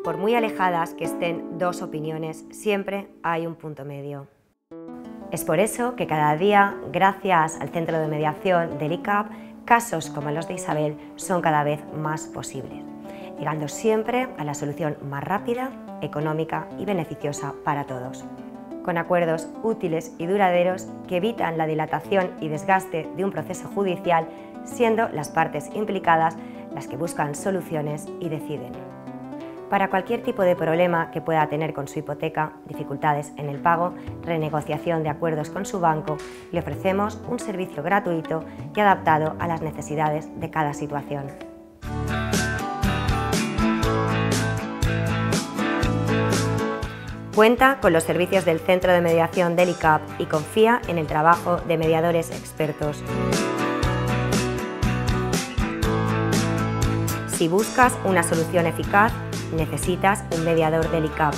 Por muy alejadas que estén dos opiniones, siempre hay un punto medio. Es por eso que cada día, gracias al Centro de Mediación del ICAP, casos como los de Isabel son cada vez más posibles, llegando siempre a la solución más rápida, económica y beneficiosa para todos, con acuerdos útiles y duraderos que evitan la dilatación y desgaste de un proceso judicial, siendo las partes implicadas las que buscan soluciones y deciden. Para cualquier tipo de problema que pueda tener con su hipoteca, dificultades en el pago, renegociación de acuerdos con su banco, le ofrecemos un servicio gratuito y adaptado a las necesidades de cada situación. Cuenta con los servicios del Centro de Mediación del ICAP y confía en el trabajo de mediadores expertos. Si buscas una solución eficaz, necesitas un mediador del ICAP.